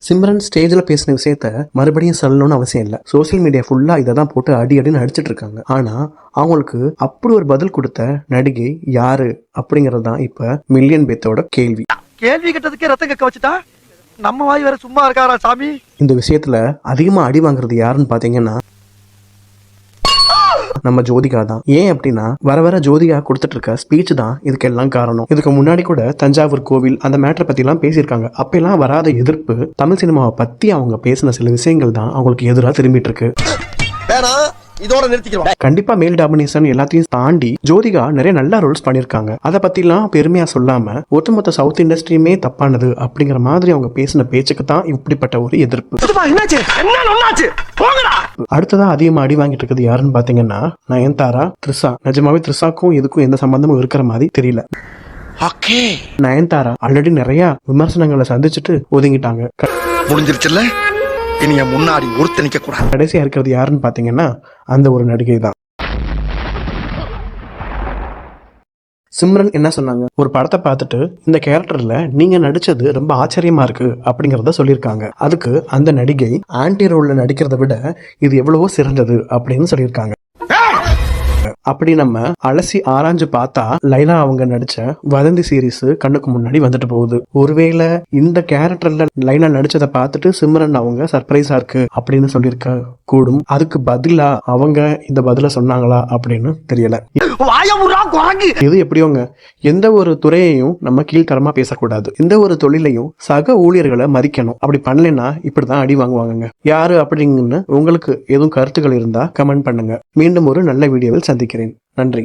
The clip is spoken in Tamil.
சிம்ரன் ஸ்டேஜ்ல பேசின விஷயத்த மறுபடியும் சொல்லணும்னு அவசியம் இல்லை. சோசியல் மீடியா ஃபுல்லா இதை தான் போட்டு அடின்னு அடிச்சிட்டு இருக்காங்க. ஆனா அவங்களுக்கு அப்படி ஒரு பதில் கொடுத்த நடிகை யாரு அப்படிங்கறது தான் இப்ப மில்லியன் பேத்தோட கேள்வி. கேள்வி கேட்டதுக்கே ரத்தம் கக்க வச்சுட்டா நம்ம வாய் வேற சும்மா இருக்காரா சாமி? இந்த விஷயத்துல அதிகமா அடி வாங்குறது யாருன்னு பாத்தீங்கன்னா நம்ம ஜோதிகா தான். ஏன் அப்படின்னா வர ஜோதிகா கொடுத்துட்டு இருக்க ஸ்பீச் தான் இதுக்கெல்லாம் காரணம். இதுக்கு முன்னாடி கூட தஞ்சாவூர் கோவில் அந்த மேட்டரை பத்தி எல்லாம் பேசியிருக்காங்க. அப்பெல்லாம் வராத எதிர்ப்பு தமிழ் சினிமாவை பத்தி அவங்க பேசின சில விஷயங்கள் தான் அவங்களுக்கு எதிராக திரும்பிட்டு இருக்கு. இதோட நிறுத்திக்கிறோம். கண்டிப்பா மேல் டாமினேஷன் எல்லாத்தையும் தாண்டி ஜோதிகா நிறைய நல்ல ரோல்ஸ் பண்ணிருக்காங்க. அதை பத்தி எல்லாம் பெருமையா சொல்லாம ஒட்டுமொத்த சவுத் இண்டஸ்ட்ரியுமே தப்பானது அப்படிங்கிற மாதிரி அவங்க பேசின பேச்சுக்கு தான் இப்படிப்பட்ட ஒரு எதிர்ப்பு. அடுத்ததா அதிகமா அடி வாங்கிட்டு இருக்குது யாருன்னு பாத்தீங்கன்னா நயன்தாரா, த்ரிஷா. நிஜமாவே த்ரிஷாக்கும் இதுக்கும் எந்த சம்பந்தமும் இருக்கிற மாதிரி தெரியல. நயன்தாரா ஆல்ரெடி நிறைய விமர்சனங்களை சந்திச்சுட்டு ஒதுங்கிட்டாங்க. முடிஞ்சிருச்சுல்ல, இனி முன்னாடி ஒருத்த நிக்க கூடாது. கடைசியா இருக்கிறது யாருன்னு பாத்தீங்கன்னா அந்த ஒரு நடிகை தான். சிம்ரன் என்ன சொன்னாங்க, ஒரு படத்தை பார்த்துட்டு இந்த கேரக்டர்ல நீங்க நடிச்சது ரொம்ப ஆச்சரியமா இருக்கு அப்படிங்கறத சொல்லியிருக்காங்க. அதுக்கு அந்த நடிகை ஆன்டி ரோல்ல நடிக்கிறத விட இது எவ்வளவோ சிறந்தது அப்படின்னு சொல்லியிருக்காங்க. அப்படி நம்ம அலசி ஆராய்ஞ்சு பார்த்தா லைலா அவங்க நடிச்ச வதந்தி சீரீஸ் கண்ணுக்கு முன்னாடி வந்துட்டு போகுது. ஒருவேளை இந்த கேரக்டர்ல லைலா நடிச்சதை பார்த்துட்டு சிம்ரன் அவங்க சர்ப்ரைஸா இருக்கு அப்படின்னு சொல்லியிருக்க கூடும். அதுக்கு பதிலா அவங்க இந்த பதில சொன்னாங்களா அப்படின்னு தெரியல. இது எப்படியோங்க, எந்த ஒரு துறையையும் நம்ம கீழ்த்தரமா பேசக்கூடாது. எந்த ஒரு தொழிலையும் சக ஊழியர்களை மதிக்கணும். அப்படி பண்ணலைன்னா இப்படிதான் அடி வாங்குவாங்க. யாரு அப்படிங்கன்னு உங்களுக்கு எதுவும் கருத்துக்கள் இருந்தா கமெண்ட் பண்ணுங்க. மீண்டும் ஒரு நல்ல வீடியோவில் சந்திக்கிறேன். நன்றி.